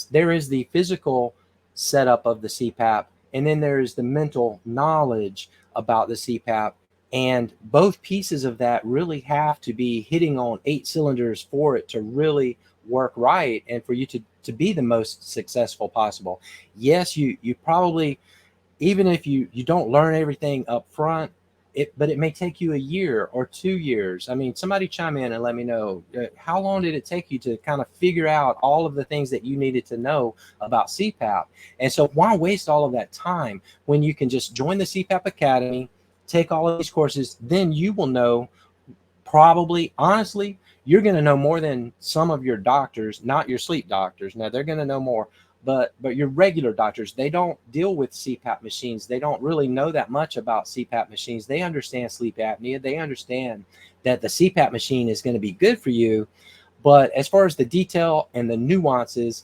there is the physical setup of the CPAP, and then there's the mental knowledge about the CPAP. And both pieces of that really have to be hitting on 8 cylinders for it to really work right and for you to be the most successful possible. Yes, you probably, even if you don't learn everything up front, but it may take you a year or 2 years. I mean, somebody chime in and let me know, how long did it take you to kind of figure out all of the things that you needed to know about CPAP? And so why waste all of that time when you can just join the CPAP Academy, take all of these courses, then you will know, probably, honestly, you're going to know more than some of your doctors, not your sleep doctors. Now they're going to know more, but your regular doctors, they don't deal with CPAP machines. They don't really know that much about CPAP machines. They understand sleep apnea. They understand that the CPAP machine is going to be good for you. But as far as the detail and the nuances,